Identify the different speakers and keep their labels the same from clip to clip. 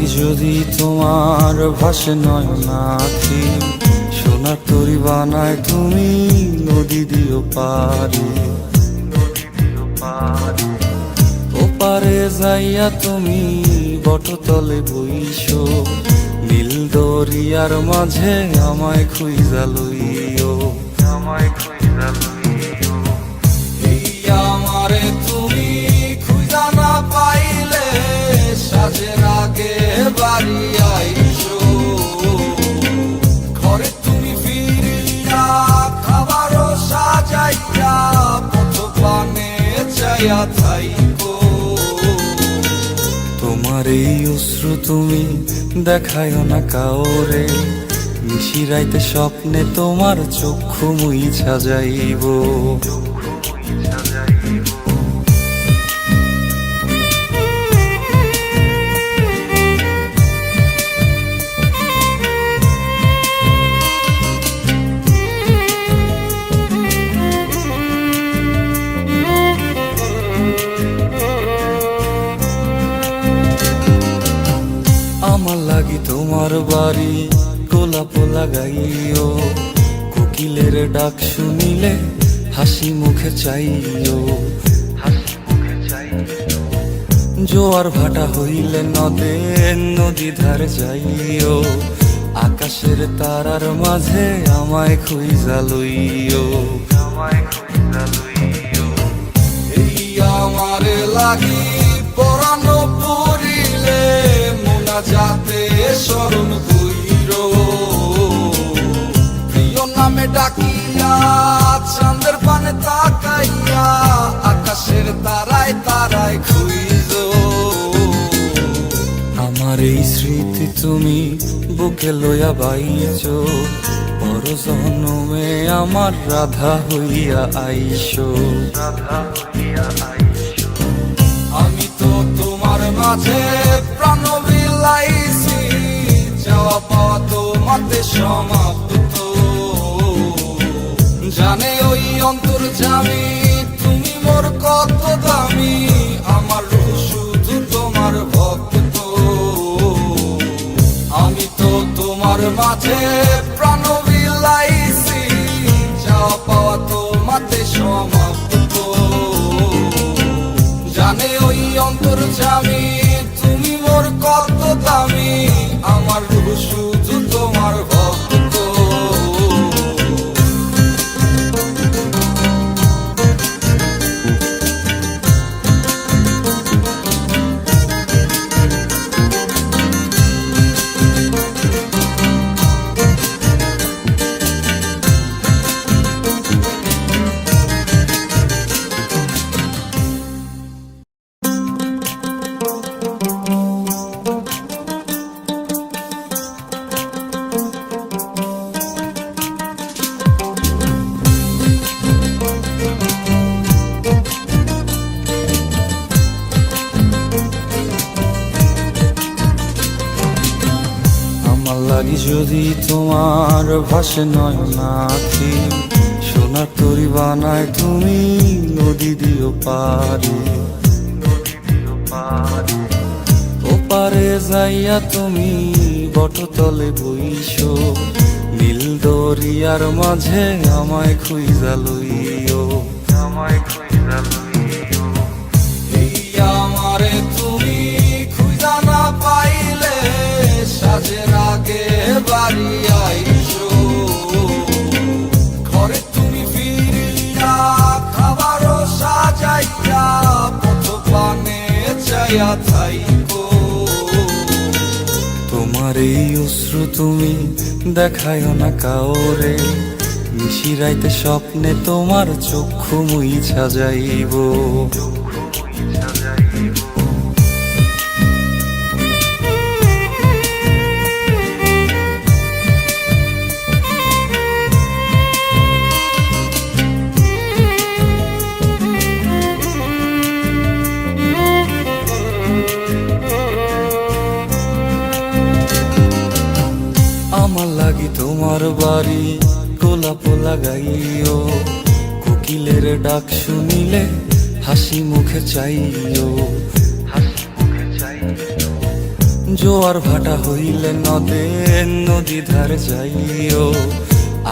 Speaker 1: লাগি যদি তোমার ভাসে নয়নাখি, সোনার তরি বানায় তুমি নদী দিও পারে। ওপারে যাইয়া তুমি বটতলে বইসো, নীল দরিয়ার মাঝে আমায় খুঁজা লইও, আমায় খুঁজা লইও। এই আমারে তুমি খুঁজা না পাইলে সাজের আগে বাড়ি আইসো, ঘরে তুমি ফিরিয়া খাবারও সাজাইয়া পথ পানে চাইয়া থাইকো। তোমার এই অশ্রু তুমি দেখায়ও না কাউরে, নিশিরাইতে স্বপ্নে তোমার চক্ষু মুইছা যাইব। আমার লাগি তোমার বাড়ি গোলাপ লাগাইও, কোকিলের ডাক শুনিলে হাসি মুখে চাইও, হাসি মুখে চাইও। জোয়ার ভাটা হইলে নদে নদী ধারে যাইও, আকাশের তারার মাঝে আমায় খুঁজা লইও, আমায় খুঁজা লইও। এই আমারে লাগি পরানো পড়িলে যাতে স্মরণ কইরো, প্রিয় নামে ডাকিয়া চাঁদের পানে তাকাইয়া আকাশের তারায় তারায় খুঁজো। আমার এই স্মৃতি তুমি বুকে লইয়া বাইছো, বড় জনমে আমার রাধা হইয়া আইসো, রাধা হইয়া আইসো। আমি তো তোমার মাঝে প্রাণ বিলাইছি, যাওয়া পাওয়া তোমাতে সমাপ্ত। জানে ওই অন্তর্যামী তুমি মোর কত দামি, আমার রূহ শুধু তোমার ভক্ত। আমি তো তোমার মাঝে প্রাণ বিলাইছি, যাওয়া পাওয়া তোমাতে সমাপ্ত। জানে ওই অন্তর্যামী তুমি মোর কত দামি, আমার রূহ শুধু তোমার ভক্ত। লাগি যদি তোমার ভাসে নয়নাখি, সোনার তরি বানায় তুমি নদী দিও পারে। ওপারে যাইয়া তুমি বটতলে বইসো, নীল দরিয়ার মাঝে আমায় খুঁজা লইও, আমায় খুঁজা লইও। এই আমারে তুমি খুঁজা না পাইলে সাজের আগে বাড়ি আইসো, ঘরে তুমি ফিরিয়া খাবারও সাজাইয়া পথ পানে চাইয়া থাইকো। তোমার এই অশ্রু তুমি দেখায়ও না কাউরে, নিশিরাইতে স্বপ্নে তোমার চক্ষু মুইছা যাইব। আমার লাগি তোমার বাড়ি গোলাপ লাগাইও, কোকিলের ডাক শুনিলে হাসি মুখে চাইও, হাসি মুখে চাইও। জোয়ার ভাটা হইলে নদে নদী ধার যাইও,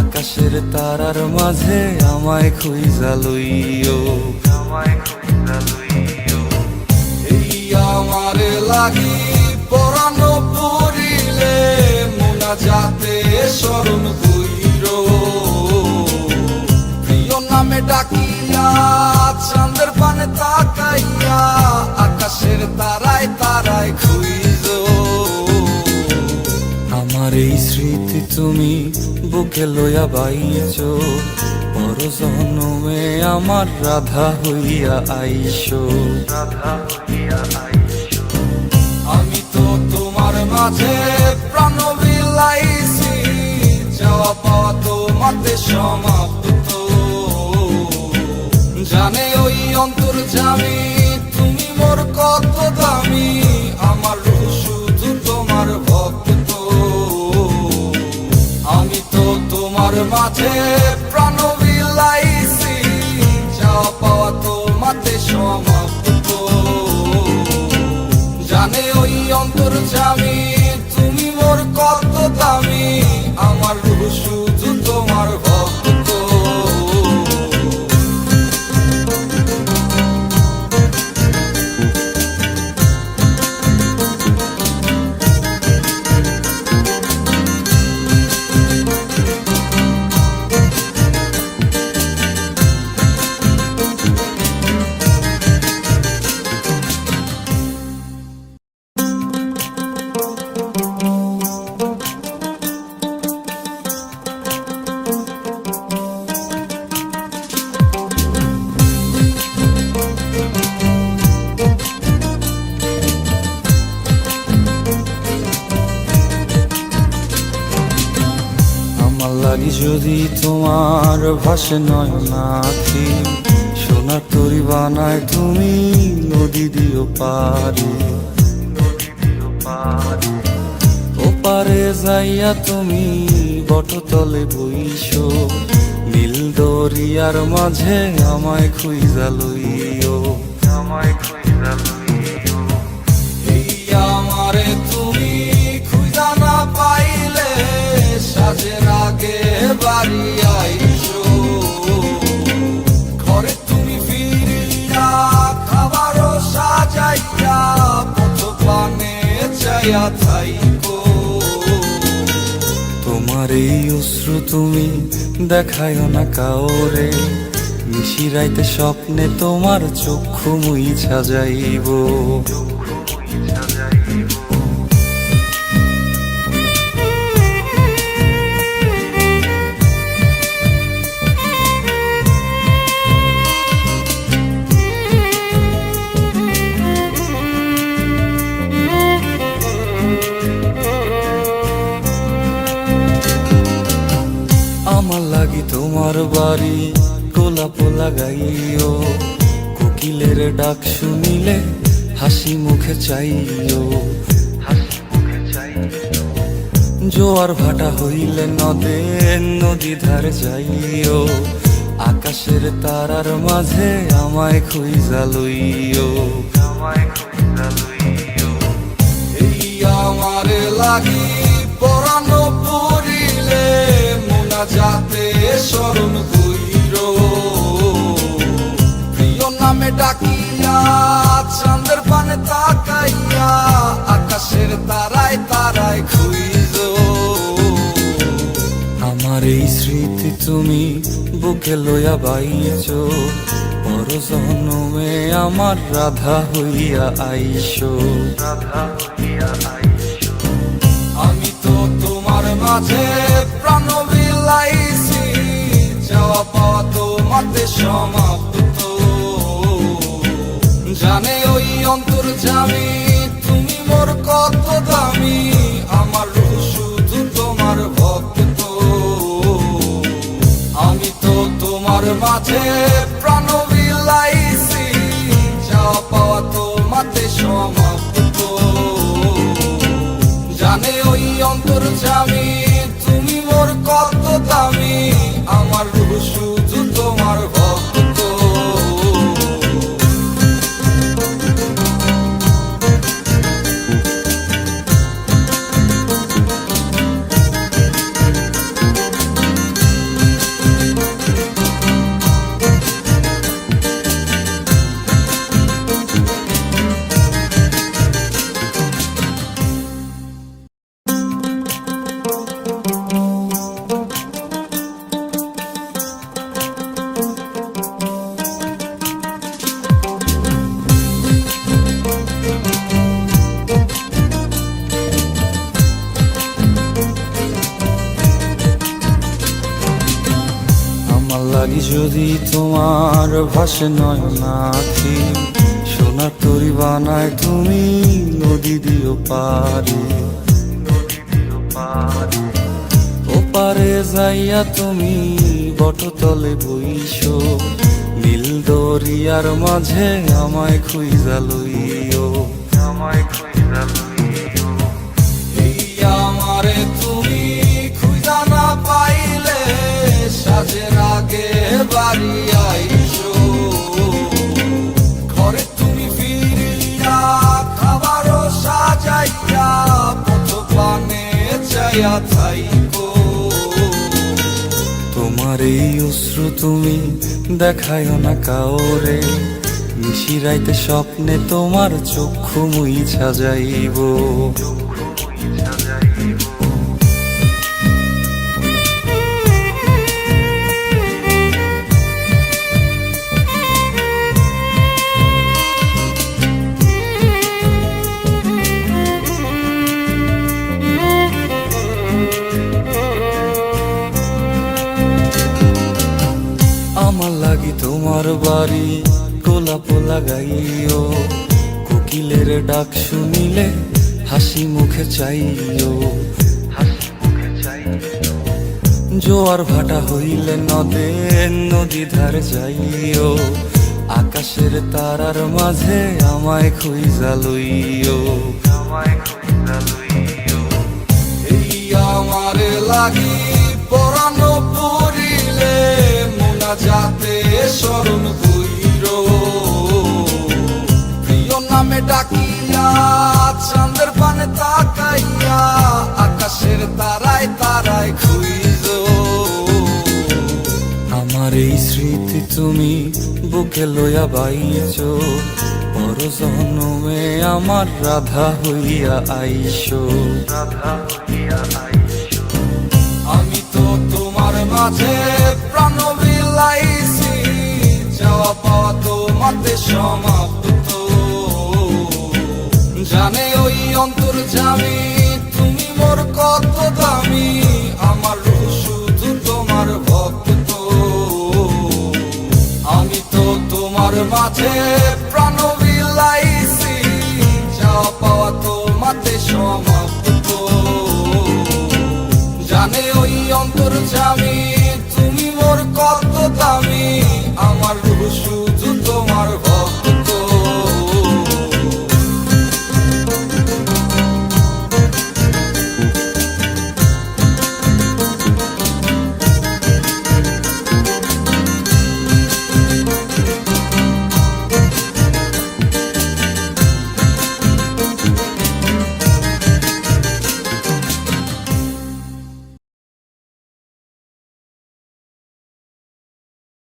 Speaker 1: আকাশের তারার মাঝে আমায় খুঁজা লইও, এই আমারে লাগি পরানো পড়িলে মোনা যাতে স্মরণ কইরো, প্রিয় নামে ডাকিয়া চাঁদের পানে তাকাইয়া আকাশের তারায় তারায় খুঁজো। আমার এই স্মৃতি তুমি বুকে লইয়া বাইছো, বড় জনমে আমার রাধা হইয়া আইসো। আমি তো তোমার মাঝে প্রাণ বিলাইছি, যাওয়া পাওয়া তোমাতে সমাপ্ত, জানে ওই অন্তর্যামী তুমি মোর কত দামি, আমার রূহ শুধু তোমার ভক্ত। আমি তো তোমার মাঝে প্রাণ বিলাইছি, যাওয়া পাওয়া তোমাতে সমাপ্ত, জানে ওই অন্তর্যামী তুমি মোর কত দামি, আমার রূহ শুধু তোমার ভক্ত। লাগি যদি তোমার ভাসে নয়নাখি, সোনার তরি বানায় তুমি নদী দিও পারে, ওপারে যাইয়া তুমি বটতলে বইসো, নীল দরিয়ার মাঝে আমায় খুঁজা লইও, এই আমারে তুমি খুঁজা না পাইলে সাজের আগে বাড়ি আইসো, ঘরে তুমি ফিরিয়া খাবারও সাজাইয়া পথ পানে চাইয়া থাইকো। তোমার এই অশ্রু তুমি দেখায়ও না কাউরে, নিশিরাইতে স্বপ্নে তোমার চক্ষু মুইছা যাইব। আমার লাগি তোমার বাড়ি গোলাপ লাগাইও, কোকিলের ডাক শুনিলে হাসি মুখে চাইও, জোয়ার ভাটা হইলে নদে নদী ধার যাইও, আকাশের তারার মাঝে আমায় খুঁজা লইও, এই আমারে লাগি পরানো পড়িলে মোনা যাতে স্মরণ কইরো, প্রিয় নামে ডাকিয়া চাঁদের পানে তাকাইয়া আকাশের তারায় তারায় খুঁজো। আমার এই স্মৃতি তুমি বুকে লইয়া বাইছো, বড় জনমে আমার রাধা হইয়া আইসো। আমি তো তোমার মাঝে প্রাণ বিলাইছি, যাওয়া পাওয়া তোমাতে সমাপ্ত, জানে ওই অন্তর্যামী তুমি মোর কত দামি, আমার রূহ শুধু তোমার ভক্ত। আমি তো তোমার মাঝে প্রাণ বিলাইছি, যাওয়া পাওয়া তোমাতে সমাপ্ত, জানে ওই অন্তর্যামী তুমি মোর কত দামি, আমার রূহ শুধু তোমার ভক্ত। যদি তোমার ভাসে নয়নাখি, সোনার তরি বানায় তুমি নদী দিও পারে। ওপারে যাইয়া তুমি বটতলে বইসো, নীল দরিয়ার মাঝে আমায় খুঁজা লইও, আমায় খুঁজা লইও। এই আমারে তুমি খুঁজা না পাইলে সাজের আগে বাড়ি আইসো, ঘরে তুমি ফিরিয়া খাবারও সাজাইয়া পথ পানে চাইয়া থাইকো। তোমার এই অশ্রু তুমি দেখায়ও না কাওরে, নিশিরাইতে স্বপ্নে তোমার চক্ষু মুইছা যাইব। আমার লাগি তোমার বাড়ি গোলাপ লাগাইও, কোকিলের ডাক শুনিলে হাসি মুখে চাইও, হাসি মুখে চাইও। জোয়ার ভাটা হইলে নদে নদী ধারে যাইও, আকাশের তারার মাঝে আমায় খুঁজা লইও, আমায় খুঁজা লইও। এই আমারে লাগি পরানো পড়িলে যাতে স্মরণ কইরো, প্রিয় নামে ডাকিয়া চাঁদের পানে তাকাইয়া আকাশের তারায় তারায় খুঁজো। আমার এই স্মৃতি তুমি বুকে লইয়া বাইছো, বড় জনমে আমার রাধা হইয়া আইসো, রাধা হইয়া আইসো। আমি তো তোমার মাঝে প্রাণ বিলাইছি, যাওয়া পাওয়া তোমাতে সমাপ্ত। জানে ওই অন্তর্যামী তুমি মোর কত দামি, আমার রূহ শুধু তোমার ভক্ত। আমি তো তোমার মাঝে প্রাণ বিলাইছি, যাওয়া পাওয়া তোমাতে সমাপ্ত। জানে ওই অন্তর্যামী